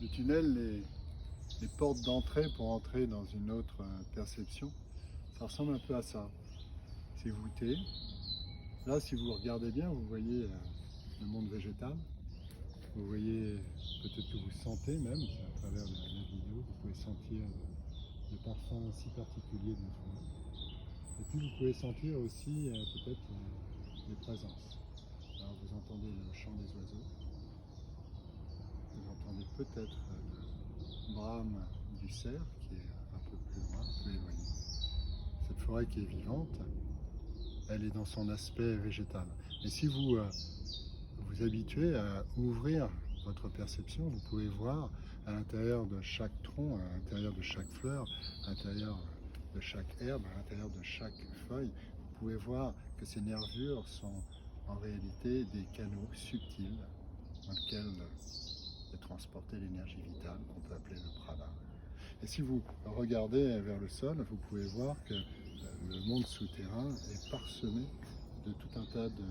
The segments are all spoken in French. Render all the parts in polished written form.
Le tunnel, les portes d'entrée pour entrer dans une autre perception, ça ressemble un peu à ça. C'est voûté. Là, si vous regardez bien, vous voyez le monde végétal. Vous voyez, peut-être que vous sentez même, à travers la vidéo, vous pouvez sentir le parfum si particulier de notre monde. Et puis vous pouvez sentir aussi peut-être les présences. Alors vous entendez le chant des oiseaux, vous entendez peut-être le brame du cerf qui est un peu plus loin, un peu éloigné. Cette forêt qui est vivante, elle est dans son aspect végétal. Et si vous vous habituez à ouvrir votre perception, vous pouvez voir à l'intérieur de chaque tronc, à l'intérieur de chaque fleur, à l'intérieur de chaque herbe, à l'intérieur de chaque feuille, vous pouvez voir que ces nervures sont en réalité des canaux subtils dans lesquels est transportée l'énergie vitale qu'on peut appeler le prana. Et si vous regardez vers le sol, vous pouvez voir que le monde souterrain est parsemé de tout un tas de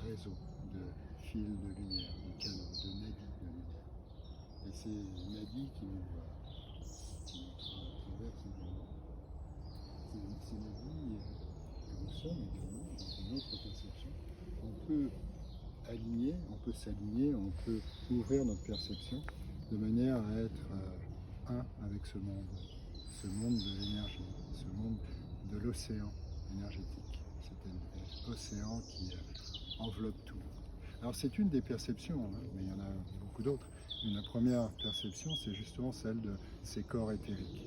réseaux, de fils de lumière, de canaux, de nadis de lumière. Et ces nadis qui nous traversent également, ces nadis que nous sommes également dans une autre perception, on peut s'aligner, on peut ouvrir notre perception de manière à être un avec ce monde de l'énergie, ce monde de l'océan énergétique, cet océan qui enveloppe tout. Alors c'est une des perceptions, hein, mais il y en a beaucoup d'autres. La première perception, c'est justement celle de ces corps éthériques.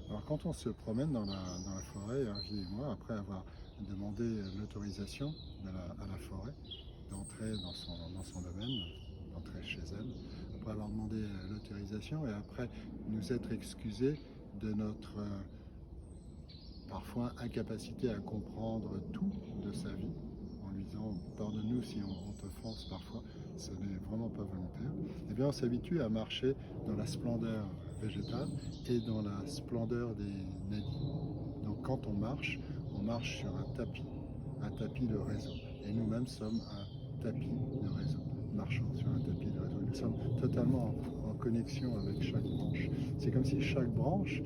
Alors quand on se promène dans la forêt, Hervé et moi, après avoir demandé l'autorisation à la forêt, d'entrer dans son domaine, d'entrer chez elle, après avoir demandé l'autorisation et après nous être excusés de notre parfois incapacité à comprendre tout de sa vie, en lui disant pardonne-nous si on t'offense parfois, ce n'est vraiment pas volontaire, eh bien on s'habitue à marcher dans la splendeur végétale et dans la splendeur des nadis. Donc quand on marche sur un tapis de réseau. Et nous-mêmes sommes un tapis de réseau, marchant sur un tapis de réseau. Nous sommes totalement en connexion avec chaque branche. C'est comme si chaque branche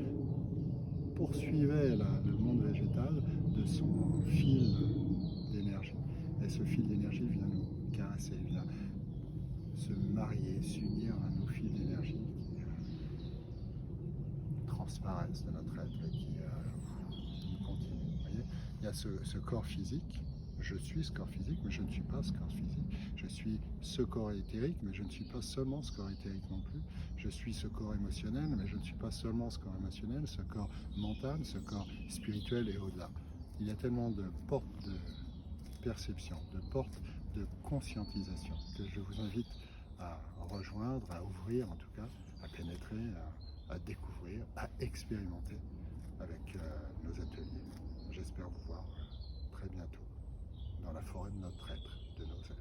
poursuivait le monde végétal de son fil d'énergie. Et ce fil d'énergie vient nous caresser, vient se marier, s'unir à nos fils d'énergie qui transparaissent de notre être et qui nous continuent. Vous voyez, il y a ce corps physique. Je suis ce corps physique, mais je ne suis pas ce corps physique. Je suis ce corps éthérique, mais je ne suis pas seulement ce corps éthérique non plus. Je suis ce corps émotionnel, mais je ne suis pas seulement ce corps émotionnel, ce corps mental, ce corps spirituel et au-delà. Il y a tellement de portes de perception, de portes de conscientisation que je vous invite à rejoindre, à ouvrir en tout cas, à pénétrer, à découvrir, à expérimenter avec nos ateliers. J'espère vous voir très bientôt dans la forêt de notre être, de nos êtres.